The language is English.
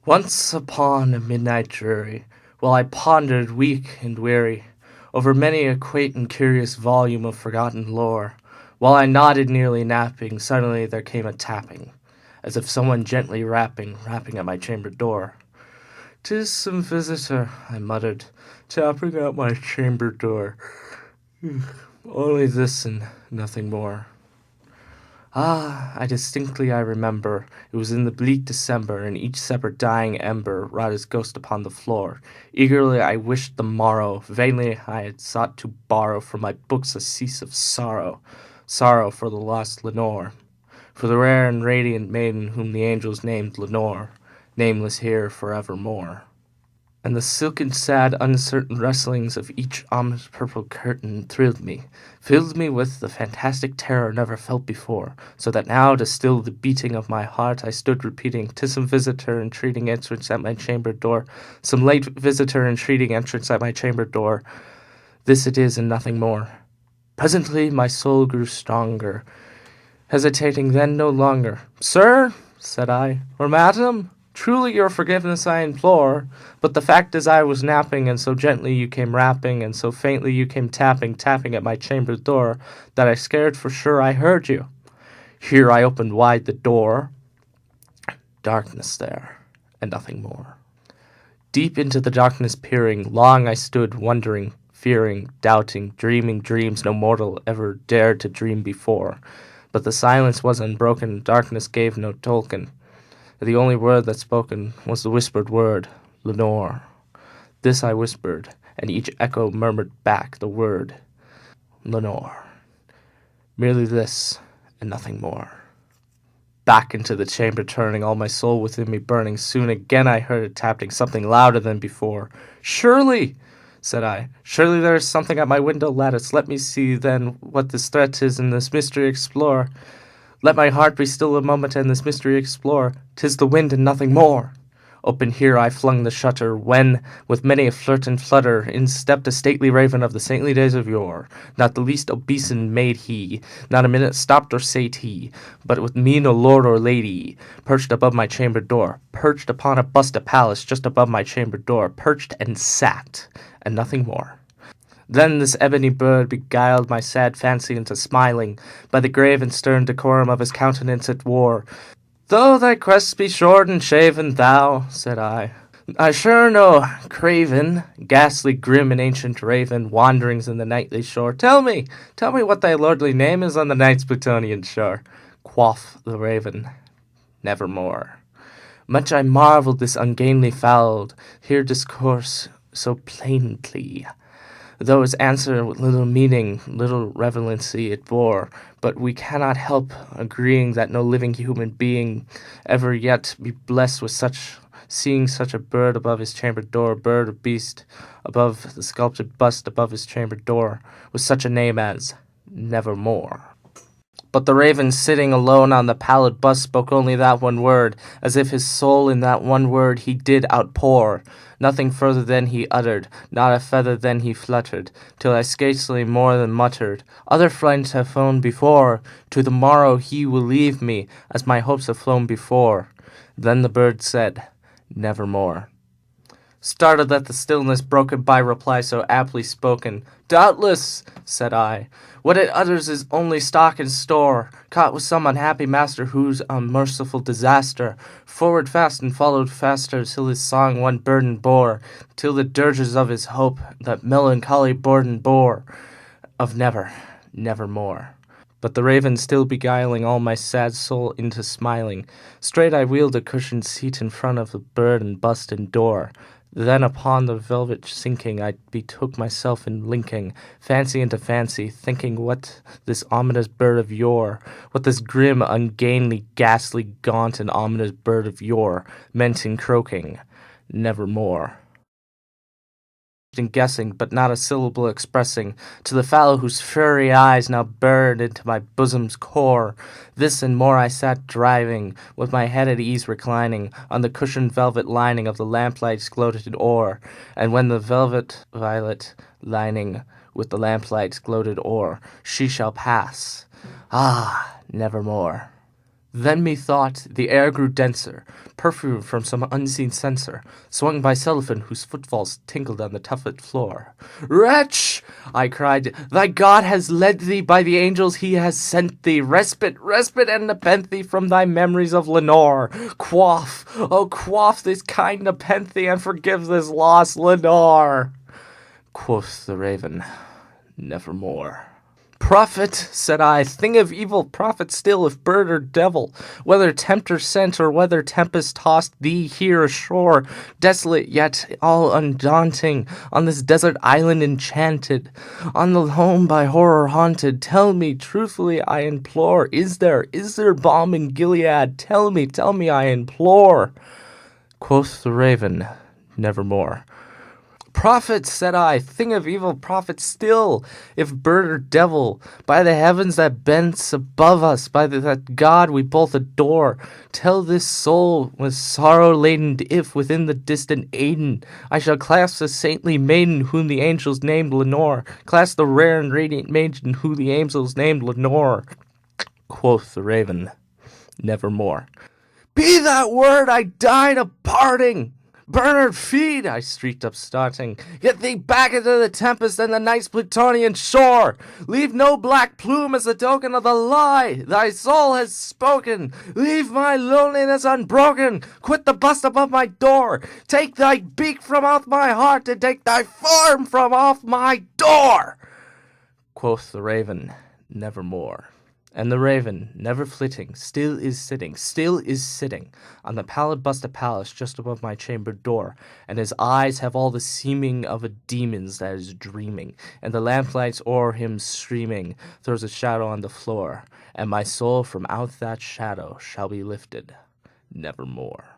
Once upon a midnight dreary, while I pondered weak and weary over many a quaint and curious volume of forgotten lore, while I nodded nearly napping, suddenly there came a tapping, as if someone gently rapping at my chamber door. "'Tis some visitor," I muttered, tapping at my chamber door. Only this and nothing more. I remember, it was in the bleak December, and each separate dying ember wrought his ghost upon the floor. Eagerly I wished the morrow, vainly I had sought to borrow from my books a cease of sorrow, sorrow for the lost Lenore, for the rare and radiant maiden whom the angels named Lenore, nameless here forevermore. And the silken, sad, uncertain rustlings of each ominous purple curtain thrilled me, filled me with the fantastic terror never felt before, so that now, to still the beating of my heart, I stood repeating, "'Tis some visitor entreating entrance at my chamber door, some late visitor entreating entrance at my chamber door. This it is and nothing more." Presently my soul grew stronger, hesitating then no longer. "Sir," said I, "or madam, truly your forgiveness I implore, but the fact is I was napping, and so gently you came rapping, and so faintly you came tapping at my chamber door, that I scared for sure I heard you." Here I opened wide the door. Darkness there, and nothing more. Deep into the darkness peering, long I stood, wondering, fearing, doubting, dreaming dreams no mortal ever dared to dream before. But the silence was unbroken, darkness gave no token. The only word that spoken was the whispered word, "Lenore." This I whispered, and each echo murmured back the word, "Lenore." Merely this, and nothing more. Back into the chamber turning, all my soul within me burning, soon again I heard it tapping, something louder than before. "Surely," said I, "surely there is something at my window lattice. Let me see, then, what this threat is, and this mystery explore. Let my heart be still a moment, and this mystery explore. 'Tis the wind and nothing more." Open here I flung the shutter, when, with many a flirt and flutter, in stepped a stately raven of the saintly days of yore. Not the least obeisance made he, not a minute stopped or sate he, but with me no lord or lady, perched above my chamber door, perched upon a bust of Pallas just above my chamber door, perched and sat, and nothing more. Then this ebony bird beguiled my sad fancy into smiling. By the grave and stern decorum of his countenance it wore. "Though thy crest be short and shaven, thou," said I sure no craven, ghastly, grim, and ancient raven, wanderings in the nightly shore. Tell me what thy lordly name is on the night's Plutonian shore." Quoth the raven, "Nevermore." Much I marvelled this ungainly fowl here discourse so plainly, though his answer with little meaning, little relevancy it bore. But we cannot help agreeing that no living human being ever yet be blessed with seeing such a bird above his chamber door, bird or beast, above the sculptured bust above his chamber door, with such a name as Nevermore. But the raven, sitting alone on the pallid bust, spoke only that one word, as if his soul in that one word he did outpour. Nothing further than he uttered, not a feather than he fluttered, till I scarcely more than muttered, "Other friends have flown before, to the morrow he will leave me, as my hopes have flown before." Then the bird said, "Nevermore." Startled at the stillness broken by reply so aptly spoken, "Doubtless," said I, "what it utters is only stock and store, caught with some unhappy master whose unmerciful disaster forward fast and followed faster till his song one burden bore, till the dirges of his hope that melancholy burden bore, of nevermore." But the raven still beguiling all my sad soul into smiling, straight I wheeled a cushioned seat in front of the bird and bust and door. Then upon the velvet sinking, I betook myself in linking fancy into fancy, thinking what this ominous bird of yore, what this grim, ungainly, ghastly, gaunt, and ominous bird of yore meant in croaking, "Nevermore." And guessing, but not a syllable expressing, to the fellow whose furry eyes now burned into my bosom's core. This and more I sat driving, with my head at ease reclining, on the cushioned velvet lining of the lamplight's gloated ore, and when the velvet violet lining with the lamplight's gloated ore, she shall pass, nevermore. Then methought the air grew denser, perfume from some unseen censer, swung by cellophane whose footfalls tinkled on the tuffet floor. "Wretch!" I cried, "thy God has led thee, by the angels he has sent thee, respite, respite, and nepenthe from thy memories of Lenore. Quaff, oh quaff this kind nepenthe, and forgive this lost Lenore." Quoth the raven, "Nevermore." "Prophet," said I, "thing of evil, prophet still, if bird or devil, whether tempter sent or whether tempest tossed thee here ashore, desolate yet all undaunting, on this desert island enchanted, on the home by horror haunted, tell me, truthfully I implore, is there balm in Gilead? Tell me, I implore." Quoth the raven, "Nevermore." "Prophet," said I, "thing of evil, prophet still, if bird or devil, by the heavens that bends above us, by that God we both adore, tell this soul with sorrow laden if, within the distant Aidenn, I shall clasp the saintly maiden whom the angels named Lenore, clasp the rare and radiant maiden whom the angels named Lenore." Quoth the raven, "Nevermore." "Be that word, I died a parting." "Bernard, feed!" I shrieked upstarting. "Get thee back into the tempest and the night's Plutonian shore! Leave no black plume as the token of the lie! Thy soul has spoken! Leave my loneliness unbroken! Quit the bust above my door! Take thy beak from off my heart, and take thy form from off my door!" Quoth the raven, "Nevermore." And the raven, never flitting, still is sitting on the pallid bust of Pallas just above my chamber door, and his eyes have all the seeming of a demon's that is dreaming, and the lamplights o'er him streaming throws a shadow on the floor, and my soul from out that shadow shall be lifted nevermore.